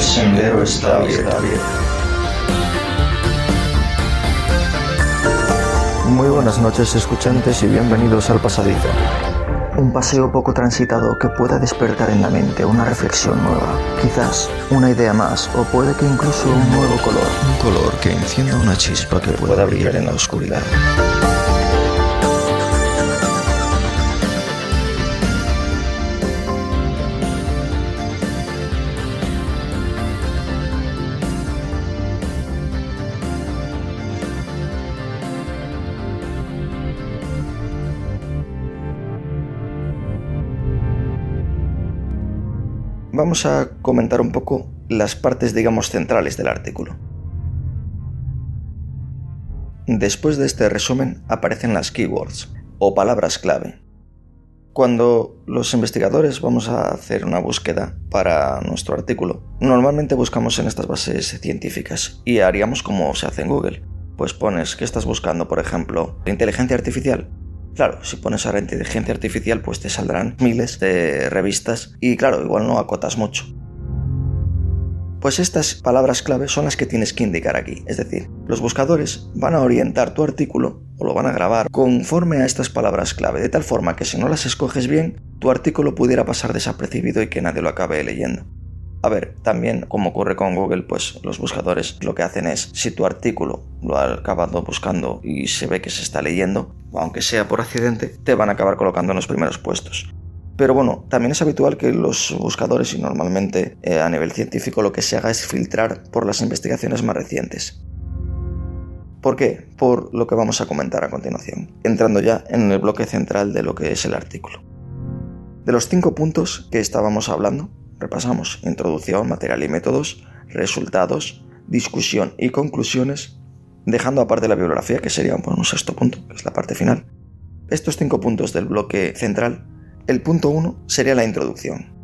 sendero está abierto. Muy buenas noches, escuchantes, y bienvenidos al Pasadizo. Un paseo poco transitado que pueda despertar en la mente una reflexión nueva, quizás una idea más, o puede que incluso un nuevo color. Un color que encienda una chispa que pueda brillar en la oscuridad. Vamos a comentar un poco las partes, digamos, centrales del artículo. Después de este resumen aparecen las keywords, o palabras clave. Cuando los investigadores vamos a hacer una búsqueda para nuestro artículo, normalmente buscamos en estas bases científicas y haríamos como se hace en Google. Pues pones que estás buscando, por ejemplo, inteligencia artificial. Claro, si pones ahora inteligencia artificial, pues te saldrán miles de revistas y claro, igual no acotas mucho. Pues estas palabras clave son las que tienes que indicar aquí. Es decir, los buscadores van a orientar tu artículo o lo van a grabar conforme a estas palabras clave, de tal forma que si no las escoges bien, tu artículo pudiera pasar desapercibido y que nadie lo acabe leyendo. A ver, también como ocurre con Google, pues los buscadores lo que hacen es, si tu artículo lo ha acabado buscando y se ve que se está leyendo, aunque sea por accidente, te van a acabar colocando en los primeros puestos. Pero bueno, también es habitual que los buscadores, y normalmente a nivel científico, lo que se haga es filtrar por las investigaciones más recientes. ¿Por qué? Por lo que vamos a comentar a continuación, entrando ya en el bloque central de lo que es el artículo. De los 5 puntos que estábamos hablando, repasamos introducción, material y métodos, resultados, discusión y conclusiones, dejando aparte la bibliografía, que sería un 6º punto, que es la parte final. Estos 5 puntos del bloque central, el punto 1 sería la introducción.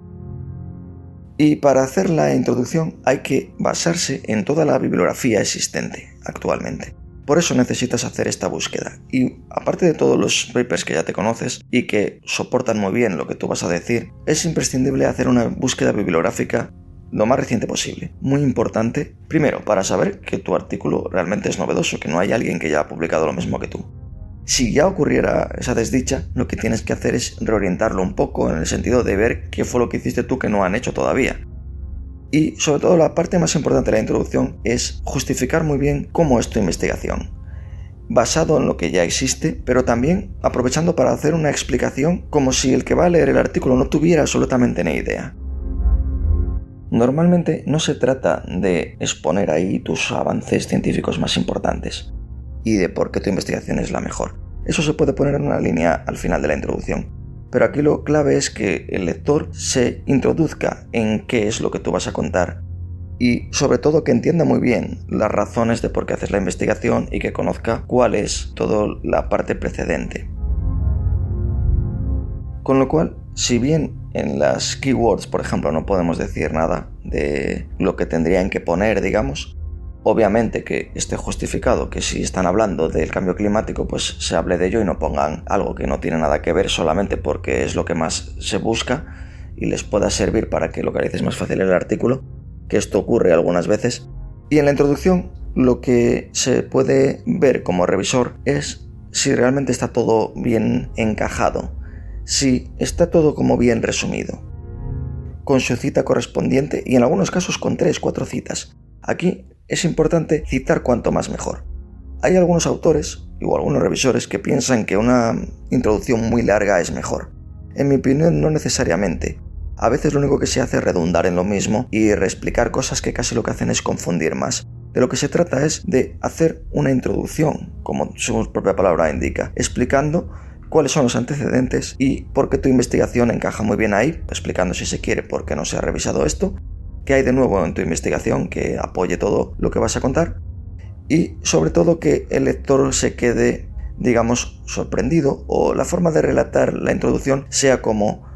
Y para hacer la introducción hay que basarse en toda la bibliografía existente actualmente. Por eso necesitas hacer esta búsqueda. Y aparte de todos los papers que ya te conoces y que soportan muy bien lo que tú vas a decir, es imprescindible hacer una búsqueda bibliográfica lo más reciente posible. Muy importante, primero, para saber que tu artículo realmente es novedoso, que no hay alguien que ya ha publicado lo mismo que tú. Si ya ocurriera esa desdicha, lo que tienes que hacer es reorientarlo un poco en el sentido de ver qué fue lo que hiciste tú que no han hecho todavía. Y sobre todo la parte más importante de la introducción es justificar muy bien cómo es tu investigación, basado en lo que ya existe, pero también aprovechando para hacer una explicación como si el que va a leer el artículo no tuviera absolutamente ni idea. Normalmente no se trata de exponer ahí tus avances científicos más importantes y de por qué tu investigación es la mejor. Eso se puede poner en una línea al final de la introducción. Pero aquí lo clave es que el lector se introduzca en qué es lo que tú vas a contar y sobre todo que entienda muy bien las razones de por qué haces la investigación y que conozca cuál es toda la parte precedente. Con lo cual, si bien en las keywords, por ejemplo, no podemos decir nada de lo que tendrían que poner, digamos, obviamente que esté justificado que si están hablando del cambio climático, pues se hable de ello y no pongan algo que no tiene nada que ver solamente porque es lo que más se busca y les pueda servir para que localices más fácil el artículo, que esto ocurre algunas veces. Y en la introducción lo que se puede ver como revisor es si realmente está todo bien encajado, si está todo como bien resumido, con su cita correspondiente y en algunos casos con 3-4 citas. Aquí es importante citar cuanto más mejor. Hay algunos autores o algunos revisores que piensan que una introducción muy larga es mejor. En mi opinión, no necesariamente. A veces lo único que se hace es redundar en lo mismo y reexplicar cosas que casi lo que hacen es confundir más. De lo que se trata es de hacer una introducción, como su propia palabra indica, explicando cuáles son los antecedentes y por qué tu investigación encaja muy bien ahí, explicando si se quiere por qué no se ha revisado esto, qué hay de nuevo en tu investigación que apoye todo lo que vas a contar y sobre todo que el lector se quede, digamos, sorprendido o la forma de relatar la introducción sea como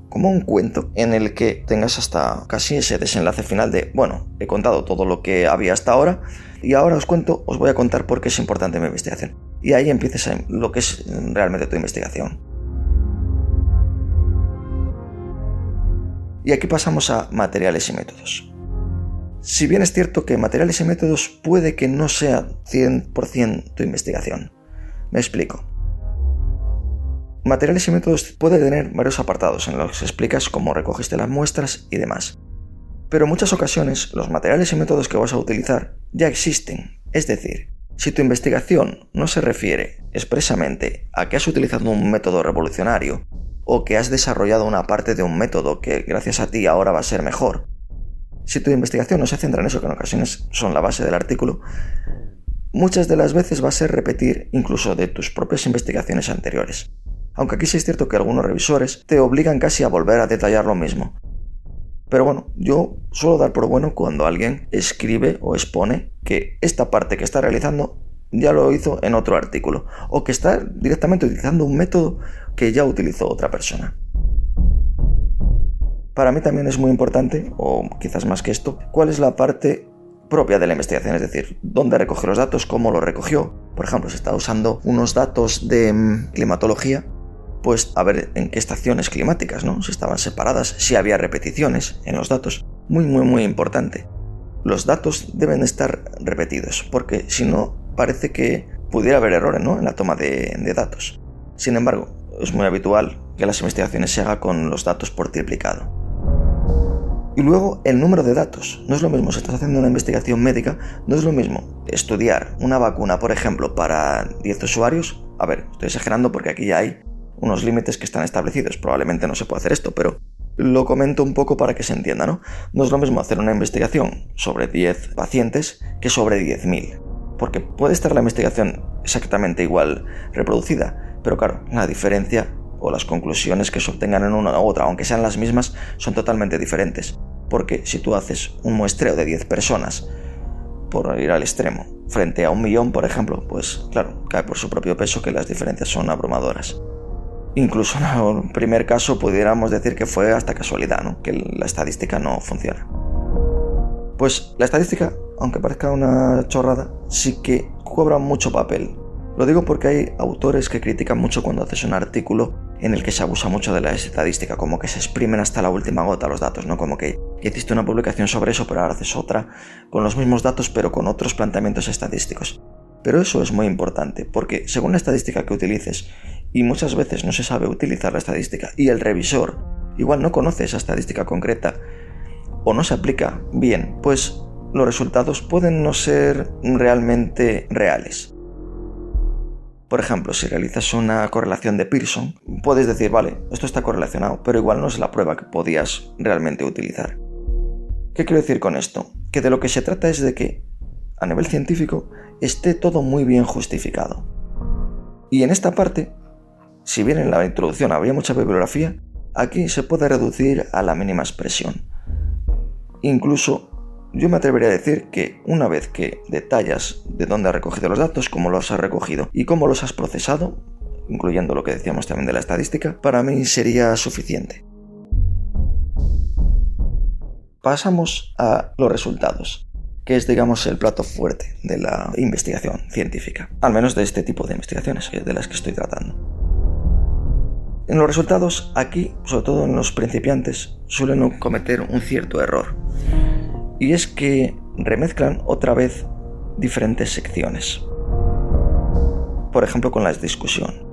un cuento en el que tengas hasta casi ese desenlace final de, bueno, he contado todo lo que había hasta ahora y ahora os voy a contar por qué es importante mi investigación. Y ahí empieces lo que es realmente tu investigación. Y aquí pasamos a materiales y métodos. Si bien es cierto que materiales y métodos puede que no sea 100% tu investigación. Me explico. Materiales y métodos puede tener varios apartados en los que explicas cómo recogiste las muestras y demás. Pero en muchas ocasiones los materiales y métodos que vas a utilizar ya existen. Es decir, si tu investigación no se refiere expresamente a que has utilizado un método revolucionario o que has desarrollado una parte de un método que gracias a ti ahora va a ser mejor, si tu investigación no se centra en eso, que en ocasiones son la base del artículo, muchas de las veces va a ser repetir incluso de tus propias investigaciones anteriores. Aunque aquí sí es cierto que algunos revisores te obligan casi a volver a detallar lo mismo. Pero bueno, yo suelo dar por bueno cuando alguien escribe o expone que esta parte que está realizando ya lo hizo en otro artículo, o que está directamente utilizando un método que ya utilizó otra persona. Para mí también es muy importante, o quizás más que esto, cuál es la parte propia de la investigación, es decir, dónde recoge los datos, cómo los recogió. Por ejemplo, si está usando unos datos de climatología, pues a ver en qué estaciones climáticas, ¿no? Si estaban separadas, si había repeticiones en los datos. Muy importante. Los datos deben estar repetidos, porque si no, parece que pudiera haber errores, ¿no?, en la toma de datos. Sin embargo, es muy habitual que las investigaciones se hagan con los datos por triplicado. Y luego el número de datos. No es lo mismo si estás haciendo una investigación médica, no es lo mismo estudiar una vacuna, por ejemplo, para 10 usuarios. A ver, estoy exagerando porque aquí ya hay unos límites que están establecidos. Probablemente no se pueda hacer esto, pero lo comento un poco para que se entienda, ¿no? No es lo mismo hacer una investigación sobre 10 pacientes que sobre 10.000. Porque puede estar la investigación exactamente igual reproducida, pero claro, la diferencia o las conclusiones que se obtengan en una u otra, aunque sean las mismas, son totalmente diferentes. Porque si tú haces un muestreo de 10 personas, por ir al extremo, frente a 1.000.000, por ejemplo, pues claro, cae por su propio peso que las diferencias son abrumadoras. Incluso en el primer caso pudiéramos decir que fue hasta casualidad, ¿no?, que la estadística no funciona. Pues la estadística, aunque parezca una chorrada, sí que cobra mucho papel. Lo digo porque hay autores que critican mucho cuando haces un artículo en el que se abusa mucho de la estadística, como que se exprimen hasta la última gota los datos, ¿no? Como que hiciste una publicación sobre eso, pero ahora haces otra con los mismos datos, pero con otros planteamientos estadísticos. Pero eso es muy importante, porque según la estadística que utilices, y muchas veces no se sabe utilizar la estadística, y el revisor igual no conoce esa estadística concreta, o no se aplica bien, pues los resultados pueden no ser realmente reales. Por ejemplo, si realizas una correlación de Pearson, puedes decir, vale, esto está correlacionado, pero igual no es la prueba que podías realmente utilizar. ¿Qué quiero decir con esto? Que de lo que se trata es de que, a nivel científico, esté todo muy bien justificado. Y en esta parte, si bien en la introducción había mucha bibliografía, aquí se puede reducir a la mínima expresión. Incluso, yo me atrevería a decir que una vez que detallas de dónde has recogido los datos, cómo los has recogido y cómo los has procesado, incluyendo lo que decíamos también de la estadística, para mí sería suficiente. Pasamos a los resultados, que es, digamos, el plato fuerte de la investigación científica, al menos de este tipo de investigaciones, de las que estoy tratando. En los resultados, aquí, sobre todo en los principiantes, suelen cometer un cierto error. Y es que remezclan otra vez diferentes secciones. Por ejemplo, con la discusión.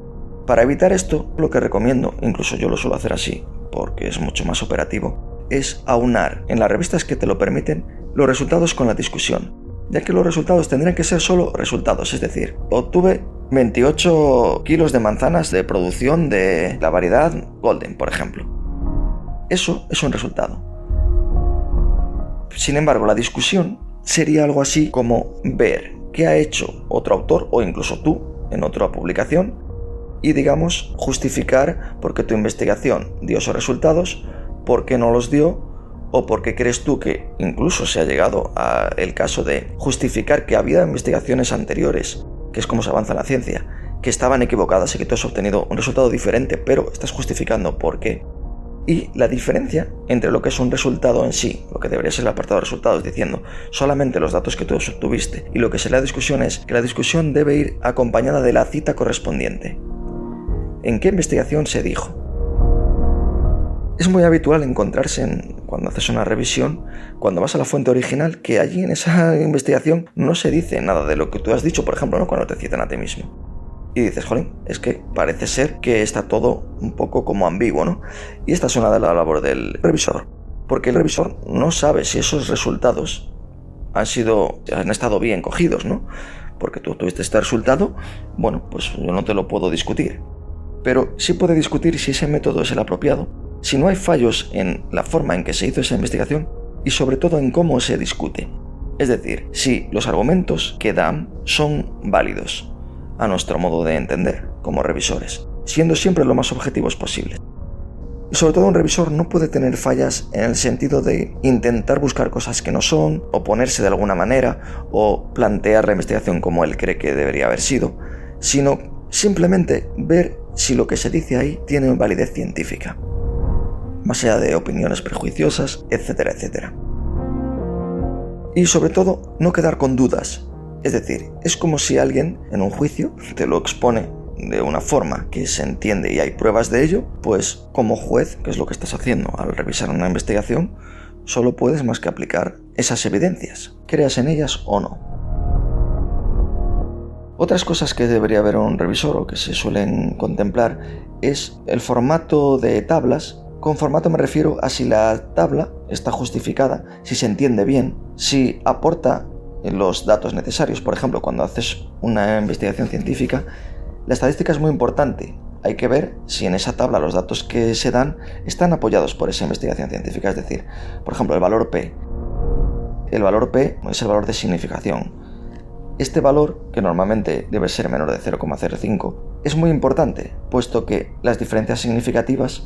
Para evitar esto, lo que recomiendo, incluso yo lo suelo hacer así, porque es mucho más operativo, es aunar en las revistas que te lo permiten los resultados con la discusión, ya que los resultados tendrían que ser solo resultados, es decir, obtuve 28 kilos de manzanas de producción de la variedad Golden, por ejemplo. Eso es un resultado. Sin embargo, la discusión sería algo así como ver qué ha hecho otro autor o incluso tú en otra publicación y, digamos, justificar por qué tu investigación dio esos resultados, por qué no los dio o por qué crees tú que incluso se ha llegado al caso de justificar que había investigaciones anteriores, que es como se avanza en la ciencia, que estaban equivocadas y que tú has obtenido un resultado diferente, pero estás justificando por qué. Y la diferencia entre lo que es un resultado en sí, lo que debería ser el apartado de resultados, diciendo solamente los datos que tú obtuviste, y lo que será la discusión es que la discusión debe ir acompañada de la cita correspondiente. ¿En qué investigación se dijo? Es muy habitual encontrarse cuando haces una revisión, cuando vas a la fuente original, que allí en esa investigación no se dice nada de lo que tú has dicho, por ejemplo, ¿no? Cuando te citan a ti mismo. Y dices, jolín, es que parece ser que está todo un poco como ambiguo, ¿no? Y esta es una de las labores del revisor, porque el revisor no sabe si esos resultados han estado bien cogidos, ¿no? Porque tú tuviste este resultado, bueno, pues yo no te lo puedo discutir. Pero sí puede discutir si ese método es el apropiado, si no hay fallos en la forma en que se hizo esa investigación y sobre todo en cómo se discute. Es decir, si los argumentos que dan son válidos, a nuestro modo de entender, como revisores, siendo siempre lo más objetivos posibles. Y sobre todo un revisor no puede tener fallas en el sentido de intentar buscar cosas que no son, oponerse de alguna manera o plantear la investigación como él cree que debería haber sido, sino simplemente ver si lo que se dice ahí tiene validez científica, más allá de opiniones prejuiciosas, etcétera, etcétera. Y sobre todo, no quedar con dudas. Es decir, es como si alguien en un juicio te lo expone de una forma que se entiende y hay pruebas de ello, pues como juez, que es lo que estás haciendo al revisar una investigación, solo puedes más que aplicar esas evidencias, creas en ellas o no. Otras cosas que debería ver un revisor o que se suelen contemplar es el formato de tablas. Con formato me refiero a si la tabla está justificada, si se entiende bien, si aporta los datos necesarios. Por ejemplo, cuando haces una investigación científica, la estadística es muy importante. Hay que ver si en esa tabla los datos que se dan están apoyados por esa investigación científica. Es decir, por ejemplo, el valor P. El valor P es el valor de significación. Este valor, que normalmente debe ser menor de 0,05, es muy importante, puesto que las diferencias significativas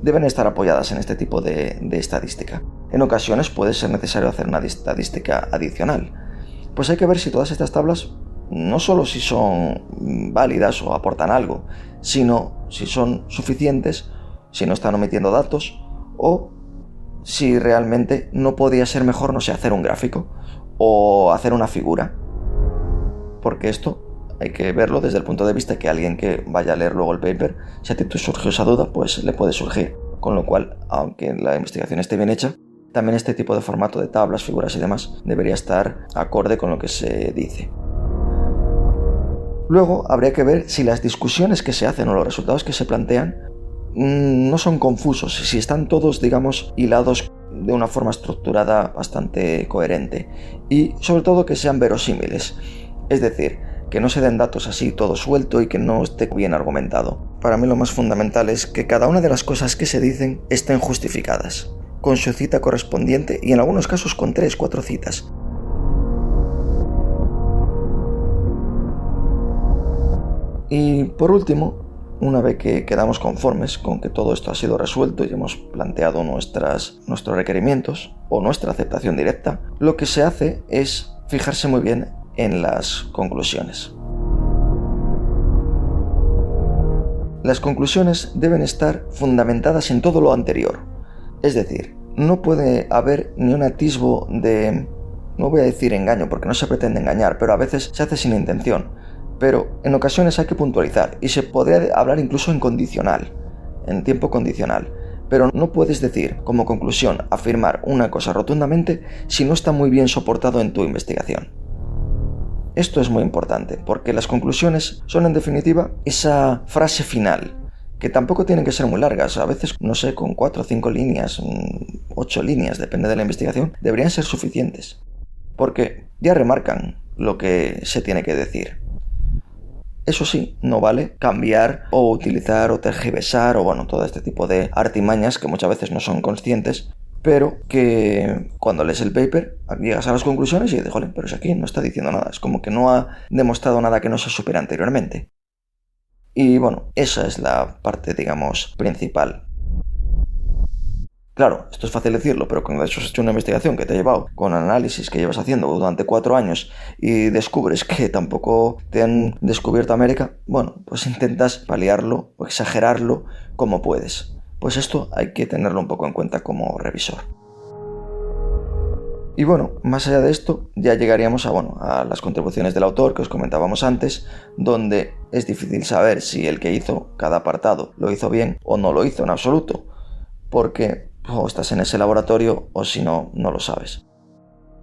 deben estar apoyadas en este tipo de estadística. En ocasiones puede ser necesario hacer una estadística adicional. Pues hay que ver si todas estas tablas no solo si son válidas o aportan algo, sino si son suficientes, si no están omitiendo datos o si realmente no podría ser mejor, no sé, hacer un gráfico o hacer una figura. Porque esto hay que verlo desde el punto de vista que alguien que vaya a leer luego el paper, si a ti te surgió esa duda, pues le puede surgir. Con lo cual, aunque la investigación esté bien hecha, también este tipo de formato de tablas, figuras y demás debería estar acorde con lo que se dice. Luego habría que ver si las discusiones que se hacen o los resultados que se plantean no son confusos, si están todos, digamos, hilados de una forma estructurada bastante coherente y sobre todo que sean verosímiles, es decir, que no se den datos así todo suelto y que no esté bien argumentado. Para mí lo más fundamental es que cada una de las cosas que se dicen estén justificadas, con su cita correspondiente y en algunos casos con 3-4 citas. Y por último, una vez que quedamos conformes con que todo esto ha sido resuelto y hemos planteado nuestros requerimientos o nuestra aceptación directa, lo que se hace es fijarse muy bien en las conclusiones. Las conclusiones deben estar fundamentadas en todo lo anterior. Es decir, no puede haber ni un atisbo de, no voy a decir engaño porque no se pretende engañar, pero a veces se hace sin intención. Pero en ocasiones hay que puntualizar y se podría hablar incluso en condicional, en tiempo condicional. Pero no puedes decir, como conclusión, afirmar una cosa rotundamente si no está muy bien soportado en tu investigación. Esto es muy importante, porque las conclusiones son en definitiva esa frase final, que tampoco tienen que ser muy largas. A veces, no sé, con 4 o 5 líneas, 8 líneas, depende de la investigación, deberían ser suficientes. Porque ya remarcan lo que se tiene que decir. Eso sí, no vale cambiar o utilizar o tergiversar o bueno, todo este tipo de artimañas que muchas veces no son conscientes, pero que cuando lees el paper llegas a las conclusiones y dices, joder, pero si aquí no está diciendo nada, es como que no ha demostrado nada que no se supiera anteriormente. Y bueno, esa es la parte, digamos, principal. Claro, esto es fácil decirlo, pero cuando has hecho una investigación que te ha llevado con análisis que llevas haciendo durante 4 años y descubres que tampoco te han descubierto América, bueno, pues intentas paliarlo o exagerarlo como puedes. Pues esto hay que tenerlo un poco en cuenta como revisor. Y bueno, más allá de esto, ya llegaríamos a las contribuciones del autor que os comentábamos antes, donde es difícil saber si el que hizo cada apartado lo hizo bien o no lo hizo en absoluto, porque o estás en ese laboratorio o si no, no lo sabes.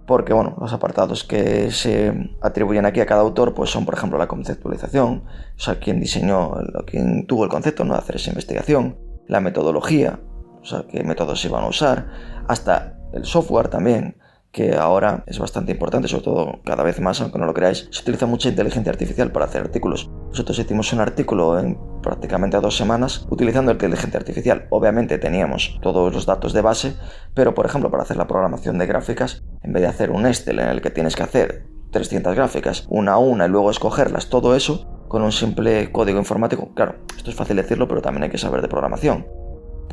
Porque, bueno, los apartados que se atribuyen aquí a cada autor pues son, por ejemplo, la conceptualización, o sea, quien tuvo el concepto, ¿no?, de hacer esa investigación, la metodología, o sea, qué métodos se iban a usar, hasta el software también, que ahora es bastante importante, sobre todo cada vez más, aunque no lo creáis, se utiliza mucha inteligencia artificial para hacer artículos. Nosotros hicimos un artículo en prácticamente 2 semanas utilizando inteligencia artificial. Obviamente teníamos todos los datos de base, pero por ejemplo para hacer la programación de gráficas, en vez de hacer un Excel en el que tienes que hacer 300 gráficas una a una y luego escogerlas, todo eso con un simple código informático, claro, esto es fácil decirlo, pero también hay que saber de programación.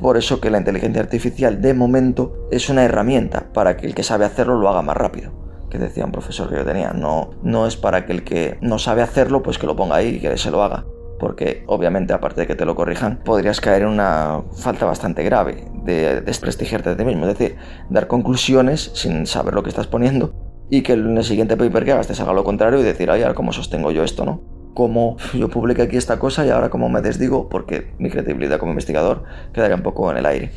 Por eso que la inteligencia artificial de momento es una herramienta para que el que sabe hacerlo lo haga más rápido, que decía un profesor que yo tenía. No es para que el que no sabe hacerlo pues que lo ponga ahí y que se lo haga, porque obviamente aparte de que te lo corrijan podrías caer en una falta bastante grave de desprestigiarte de ti mismo, es decir, dar conclusiones sin saber lo que estás poniendo y que en el siguiente paper que hagas te salga lo contrario y decir, ay, ahora cómo sostengo yo esto, ¿no? Como yo publiqué aquí esta cosa y ahora cómo me desdigo, porque mi credibilidad como investigador quedaría un poco en el aire.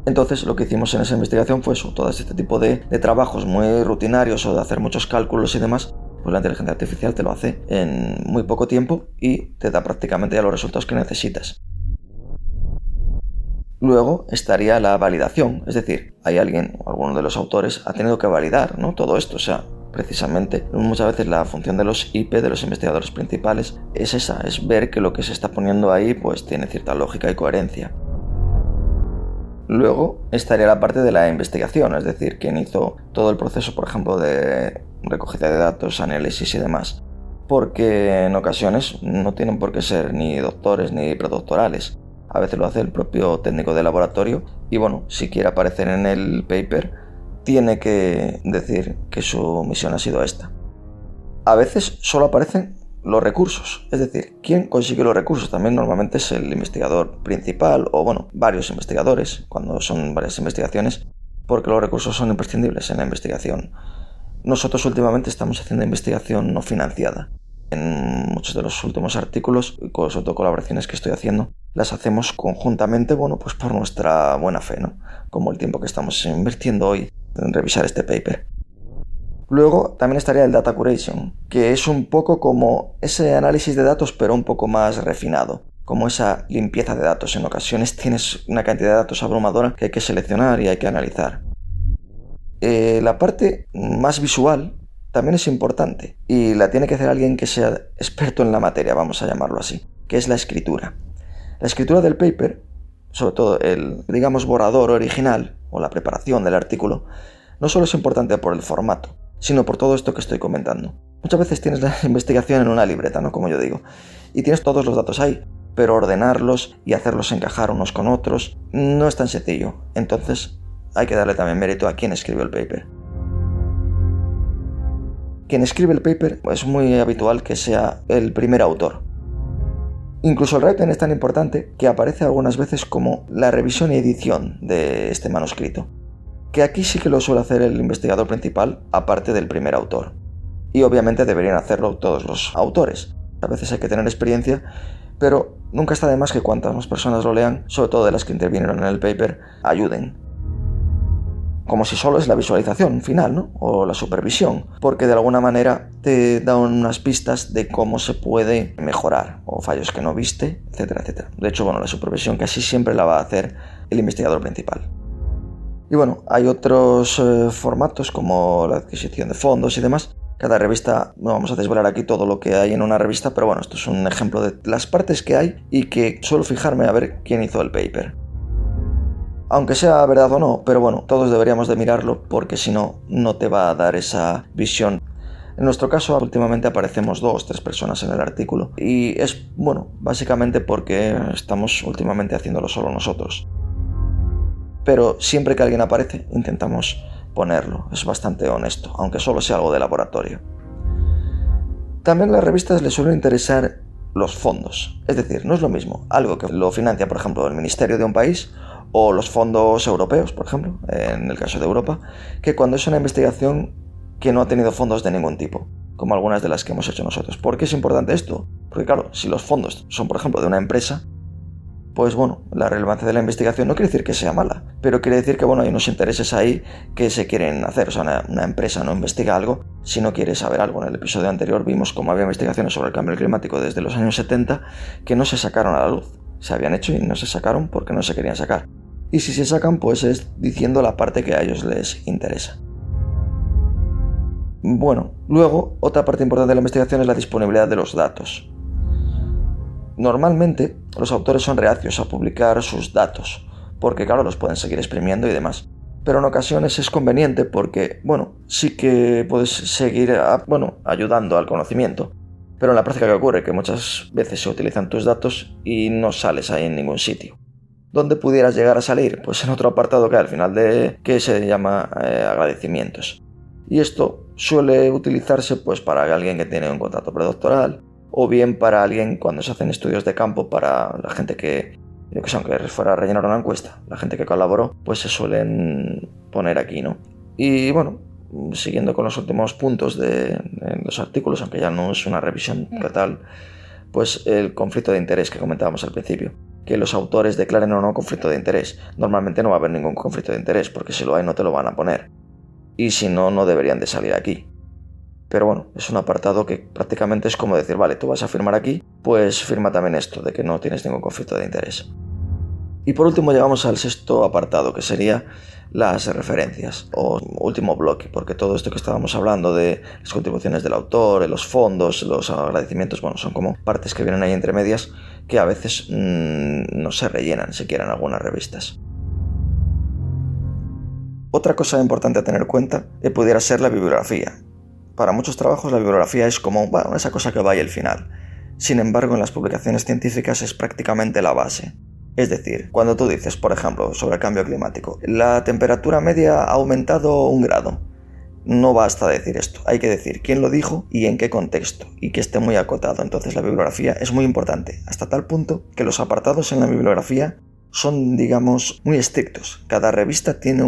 Entonces lo que hicimos en esa investigación fue eso, todo este tipo de trabajos muy rutinarios o de hacer muchos cálculos y demás, pues la inteligencia artificial te lo hace en muy poco tiempo y te da prácticamente ya los resultados que necesitas. Luego estaría la validación, es decir, hay alguien o alguno de los autores ha tenido que validar, ¿no?, todo esto, o sea, precisamente muchas veces la función de los IP, de los investigadores principales, es esa, es ver que lo que se está poniendo ahí pues tiene cierta lógica y coherencia. Luego estaría la parte de la investigación, es decir, quien hizo todo el proceso, por ejemplo, de recogida de datos, análisis y demás, porque en ocasiones no tienen por qué ser ni doctores ni predoctorales. A veces lo hace el propio técnico de laboratorio y bueno, si quiere aparecer en el paper, tiene que decir que su misión ha sido esta. A veces solo aparecen los recursos, es decir, ¿quién consigue los recursos? También normalmente es el investigador principal o bueno, varios investigadores, cuando son varias investigaciones, porque los recursos son imprescindibles en la investigación. Nosotros últimamente estamos haciendo investigación no financiada. En muchos de los últimos artículos, sobre todo colaboraciones que estoy haciendo, las hacemos conjuntamente, bueno, pues por nuestra buena fe, ¿no? Como el tiempo que estamos invirtiendo hoy en revisar este paper. Luego también estaría el data curation, que es un poco como ese análisis de datos pero un poco más refinado, como esa limpieza de datos. En ocasiones tienes una cantidad de datos abrumadora que hay que seleccionar y hay que analizar. La parte más visual también es importante y la tiene que hacer alguien que sea experto en la materia, vamos a llamarlo así, que es la escritura. La escritura del paper, sobre todo el, digamos, borrador original o la preparación del artículo, no solo es importante por el formato, sino por todo esto que estoy comentando. Muchas veces tienes la investigación en una libreta, ¿no?, como yo digo, y tienes todos los datos ahí, pero ordenarlos y hacerlos encajar unos con otros no es tan sencillo. Entonces hay que darle también mérito a quien escribió el paper. Quien escribe el paper es muy habitual que sea el primer autor. Incluso el writing es tan importante que aparece algunas veces como la revisión y edición de este manuscrito, que aquí sí que lo suele hacer el investigador principal, aparte del primer autor. Y obviamente deberían hacerlo todos los autores. A veces hay que tener experiencia, pero nunca está de más que cuantas más personas lo lean, sobre todo de las que intervinieron en el paper, ayuden. Como si solo es la visualización final, ¿no?, o la supervisión, porque de alguna manera te dan unas pistas de cómo se puede mejorar, o fallos que no viste, etcétera, etcétera. De hecho, bueno, la supervisión casi siempre la va a hacer el investigador principal. Y bueno, hay otros formatos como la adquisición de fondos y demás. Cada revista, no vamos a desvelar aquí todo lo que hay en una revista, pero bueno, esto es un ejemplo de las partes que hay y que suelo fijarme a ver quién hizo el paper. Aunque sea verdad o no, pero bueno, todos deberíamos de mirarlo porque si no, no te va a dar esa visión. En nuestro caso, últimamente aparecemos 2 o 3 personas en el artículo y es, bueno, básicamente porque estamos últimamente haciéndolo solo nosotros. Pero siempre que alguien aparece, intentamos ponerlo. Es bastante honesto, aunque solo sea algo de laboratorio. También a las revistas les suelen interesar los fondos. Es decir, no es lo mismo algo que lo financia, por ejemplo, el ministerio de un país o los fondos europeos, por ejemplo, en el caso de Europa, que cuando es una investigación que no ha tenido fondos de ningún tipo, como algunas de las que hemos hecho nosotros. ¿Por qué es importante esto? Porque claro, si los fondos son, por ejemplo, de una empresa, pues bueno, la relevancia de la investigación no quiere decir que sea mala, pero quiere decir que bueno, hay unos intereses ahí que se quieren hacer. O sea, una empresa no investiga algo si no quiere saber algo. En el episodio anterior vimos cómo había investigaciones sobre el cambio climático desde los años 70 que no se sacaron a la luz. Se habían hecho y no se sacaron porque no se querían sacar. Y si se sacan, pues es diciendo la parte que a ellos les interesa. Bueno, luego, otra parte importante de la investigación es la disponibilidad de los datos. Normalmente, los autores son reacios a publicar sus datos, porque claro, los pueden seguir exprimiendo y demás. Pero en ocasiones es conveniente porque, bueno, sí que puedes seguir, ayudando al conocimiento. Pero en la práctica, ¿qué ocurre? Que muchas veces se utilizan tus datos y no sales ahí en ningún sitio. ¿Dónde pudieras llegar a salir? Pues en otro apartado que hay al final que se llama agradecimientos. Y esto suele utilizarse pues para alguien que tiene un contrato predoctoral, o bien para alguien cuando se hacen estudios de campo para la gente que aunque fuera a rellenar una encuesta, la gente que colaboró, pues se suelen poner aquí, ¿no? Y bueno, siguiendo con los últimos puntos de los artículos, aunque ya no es una revisión que tal, pues el conflicto de interés que comentábamos al principio. Que los autores declaren o no conflicto de interés. Normalmente no va a haber ningún conflicto de interés, porque si lo hay no te lo van a poner. Y si no, no deberían de salir aquí. Pero bueno, es un apartado que prácticamente es como decir, vale, tú vas a firmar aquí, pues firma también esto, de que no tienes ningún conflicto de interés. Y por último llegamos al sexto apartado, que sería las referencias, o último bloque, porque todo esto que estábamos hablando de las contribuciones del autor, los fondos, los agradecimientos, bueno, son como partes que vienen ahí entre medias, que a veces no se rellenan siquiera en algunas revistas. Otra cosa importante a tener en cuenta pudiera ser la bibliografía. Para muchos trabajos la bibliografía es como, esa cosa que va ahí al final. Sin embargo, en las publicaciones científicas es prácticamente la base. Es decir, cuando tú dices, por ejemplo, sobre el cambio climático, la temperatura media ha aumentado 1 grado. No basta decir esto, hay que decir quién lo dijo y en qué contexto, y que esté muy acotado. Entonces la bibliografía es muy importante, hasta tal punto que los apartados en la bibliografía son, digamos, muy estrictos. Cada revista tiene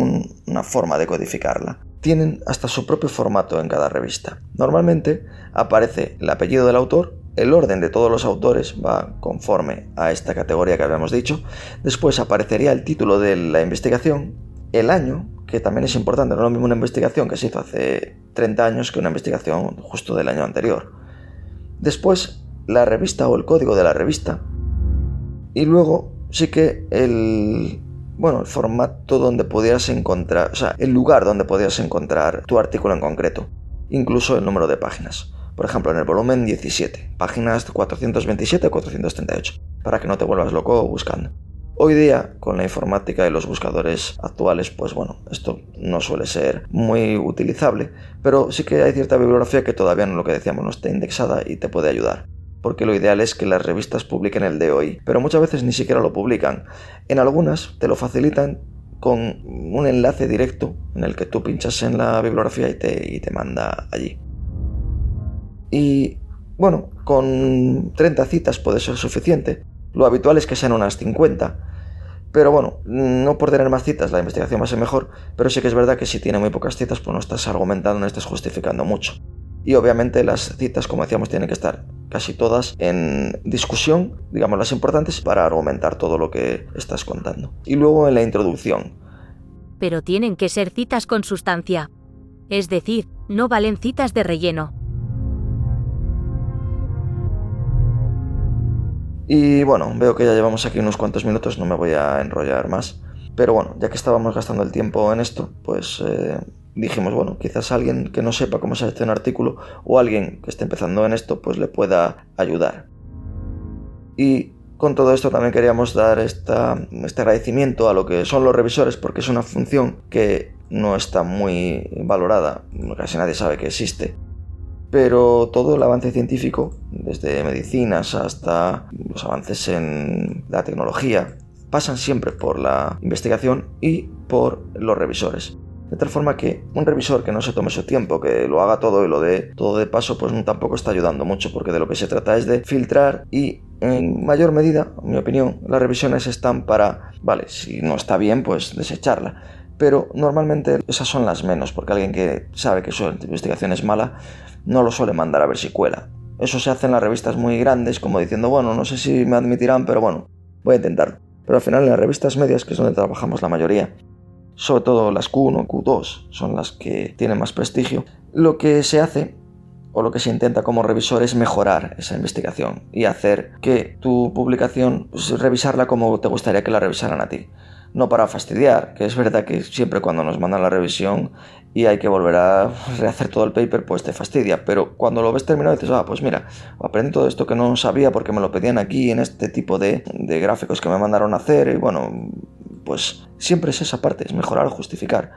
una forma de codificarla. Tienen hasta su propio formato en cada revista. Normalmente aparece el apellido del autor, el orden de todos los autores va conforme a esta categoría que habíamos dicho. Después aparecería el título de la investigación, el año, que también es importante. No es lo mismo una investigación que se hizo hace 30 años que una investigación justo del año anterior. Después la revista o el código de la revista. Y luego sí que el formato donde podías encontrar, o sea, el lugar donde podías encontrar tu artículo en concreto, incluso el número de páginas. Por ejemplo, en el volumen 17, páginas 427 o 438, para que no te vuelvas loco buscando. Hoy día, con la informática y los buscadores actuales, pues bueno, esto no suele ser muy utilizable, pero sí que hay cierta bibliografía que todavía no, lo que decíamos, no está indexada y te puede ayudar. Porque lo ideal es que las revistas publiquen el de hoy, pero muchas veces ni siquiera lo publican. En algunas te lo facilitan con un enlace directo en el que tú pinchas en la bibliografía y te manda allí. Y bueno, con 30 citas puede ser suficiente. Lo habitual es que sean unas 50. Pero bueno, no por tener más citas la investigación va a ser mejor, pero sí que es verdad que si tiene muy pocas citas, pues no estás argumentando, no estás justificando mucho. Y obviamente las citas, como decíamos, tienen que estar casi todas en discusión, digamos las importantes, para argumentar todo lo que estás contando. Y luego en la introducción. Pero tienen que ser citas con sustancia. Es decir, no valen citas de relleno. Y bueno, veo que ya llevamos aquí unos cuantos minutos, no me voy a enrollar más. Pero bueno, ya que estábamos gastando el tiempo en esto, pues dijimos, bueno, quizás alguien que no sepa cómo se hace un artículo o alguien que esté empezando en esto, pues le pueda ayudar. Y con todo esto también queríamos dar este agradecimiento a lo que son los revisores, porque es una función que no está muy valorada, casi nadie sabe que existe. Pero todo el avance científico, desde medicinas hasta los avances en la tecnología, pasan siempre por la investigación y por los revisores. De tal forma que un revisor que no se tome su tiempo, que lo haga todo y lo dé todo de paso, pues tampoco está ayudando mucho, porque de lo que se trata es de filtrar y, en mayor medida, en mi opinión, las revisiones están para, si no está bien, pues desecharla. Pero normalmente esas son las menos, porque alguien que sabe que su investigación es mala no lo suele mandar a ver si cuela. Eso se hace en las revistas muy grandes, como diciendo, no sé si me admitirán, pero voy a intentarlo. Pero al final en las revistas medias, que es donde trabajamos la mayoría, sobre todo las Q1, Q2, son las que tienen más prestigio, lo que se hace o lo que se intenta como revisor es mejorar esa investigación y hacer que tu publicación, pues, revisarla como te gustaría que la revisaran a ti. No para fastidiar, que es verdad que siempre cuando nos mandan la revisión y hay que volver a rehacer todo el paper, pues te fastidia, pero cuando lo ves terminado dices, pues mira, aprendí todo esto que no sabía porque me lo pedían aquí en este tipo de gráficos que me mandaron a hacer, y bueno, pues siempre es esa parte, es mejorar o justificar.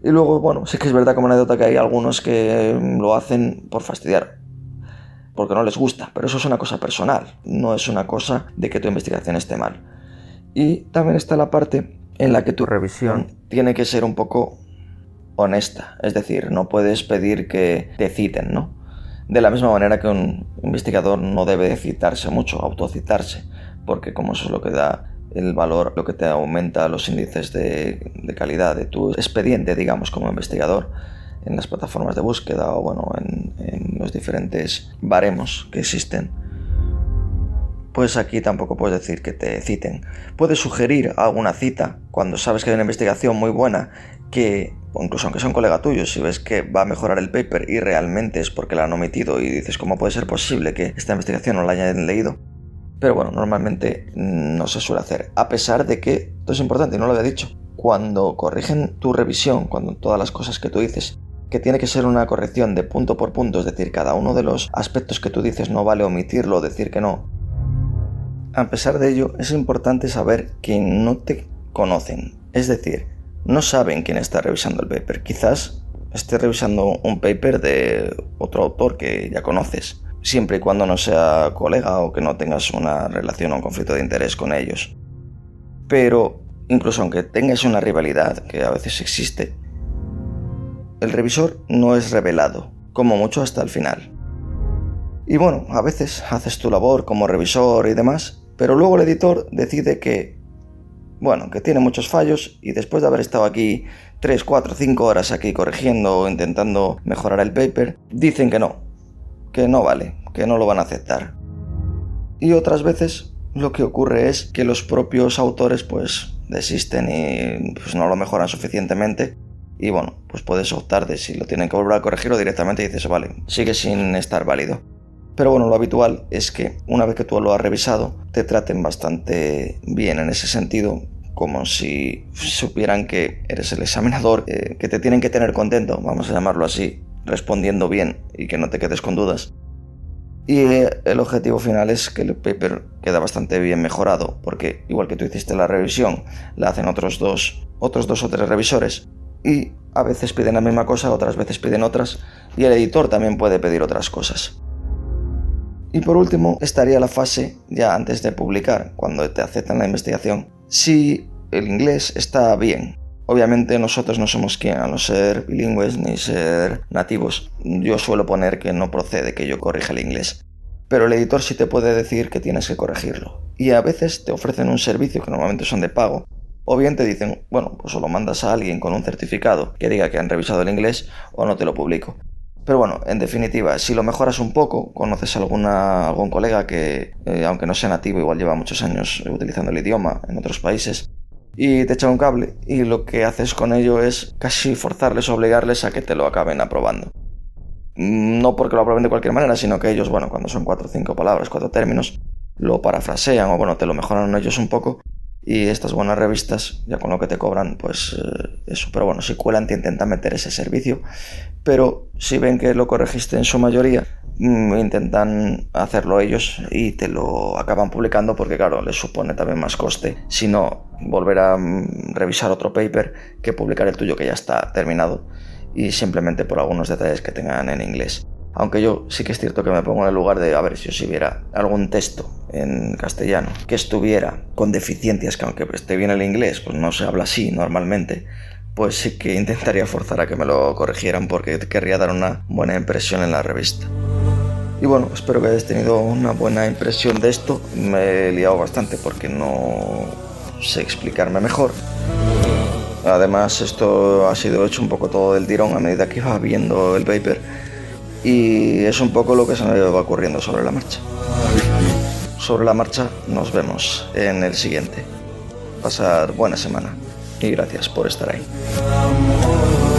Y luego, bueno, sí que es verdad como anécdota que hay algunos que lo hacen por fastidiar, porque no les gusta, pero eso es una cosa personal, no es una cosa de que tu investigación esté mal. Y también está la parte en la que tu revisión tiene que ser un poco honesta, es decir, no puedes pedir que te citen, ¿no? De la misma manera que un investigador no debe de citarse mucho, autocitarse, porque como eso es lo que da el valor, lo que te aumenta los índices de calidad de tu expediente, digamos, como investigador, en las plataformas de búsqueda o bueno, en los diferentes baremos que existen. Pues aquí tampoco puedes decir que te citen. Puedes sugerir alguna cita cuando sabes que hay una investigación muy buena que, o incluso aunque sea un colega tuyo, si ves que va a mejorar el paper y realmente es porque la han omitido y dices, ¿cómo puede ser posible que esta investigación no la hayan leído? Pero bueno, normalmente no se suele hacer. A pesar de que, esto es importante y no lo había dicho, cuando corrigen tu revisión, cuando todas las cosas que tú dices, que tiene que ser una corrección de punto por punto, es decir, cada uno de los aspectos que tú dices no vale omitirlo o decir que no. A pesar de ello, es importante saber que no te conocen, es decir, no saben quién está revisando el paper. Quizás esté revisando un paper de otro autor que ya conoces, siempre y cuando no sea colega o que no tengas una relación o un conflicto de interés con ellos. Pero, incluso aunque tengas una rivalidad, que a veces existe, el revisor no es revelado, como mucho hasta el final. Y bueno, a veces haces tu labor como revisor y demás, pero luego el editor decide que tiene muchos fallos y después de haber estado aquí 3, 4, 5 horas aquí corrigiendo o intentando mejorar el paper, dicen que no vale, que no lo van a aceptar. Y otras veces lo que ocurre es que los propios autores pues desisten y pues no lo mejoran suficientemente y bueno, pues puedes optar de si lo tienen que volver a corregir o directamente dices, vale, sigue sin estar válido. Pero bueno, lo habitual es que una vez que tú lo has revisado, te traten bastante bien en ese sentido, como si supieran que eres el examinador, que te tienen que tener contento, vamos a llamarlo así, respondiendo bien y que no te quedes con dudas. Y el objetivo final es que el paper queda bastante bien mejorado, porque igual que tú hiciste la revisión, la hacen otros dos o tres revisores, y a veces piden la misma cosa, otras veces piden otras, y el editor también puede pedir otras cosas. Y por último estaría la fase ya antes de publicar, cuando te aceptan la investigación, si el inglés está bien. Obviamente nosotros no somos quien, a no ser bilingües ni ser nativos, yo suelo poner que no procede que yo corrija el inglés. Pero el editor sí te puede decir que tienes que corregirlo. Y a veces te ofrecen un servicio que normalmente son de pago. O bien te dicen, pues o lo mandas a alguien con un certificado que diga que han revisado el inglés o no te lo publico. Pero bueno, en definitiva, si lo mejoras un poco, conoces a algún colega que, aunque no sea nativo, igual lleva muchos años utilizando el idioma en otros países, y te echa un cable, y lo que haces con ello es casi forzarles o obligarles a que te lo acaben aprobando. No porque lo aprueben de cualquier manera, sino que ellos, cuando son 4 o 5 palabras, 4 términos, lo parafrasean o te lo mejoran ellos un poco. Y estas buenas revistas, ya con lo que te cobran, pues eso. Pero bueno, si cuelan te intentan meter ese servicio. Pero si ven que lo corregiste en su mayoría, intentan hacerlo ellos y te lo acaban publicando porque claro, les supone también más coste. Si no, volver a revisar otro paper que publicar el tuyo que ya está terminado y simplemente por algunos detalles que tengan en inglés. Aunque yo sí que es cierto que me pongo en el lugar de, a ver, si viera algún texto en castellano que estuviera con deficiencias, que aunque esté bien el inglés, pues no se habla así normalmente, pues sí que intentaría forzar a que me lo corrigieran porque querría dar una buena impresión en la revista. Y bueno, espero que hayáis tenido una buena impresión de esto. Me he liado bastante porque no sé explicarme mejor. Además, esto ha sido hecho un poco todo del tirón a medida que iba viendo el paper. Y es un poco lo que se me va ocurriendo sobre la marcha. sobre la marcha. Nos vemos en el siguiente. Pasad buena semana y gracias por estar ahí.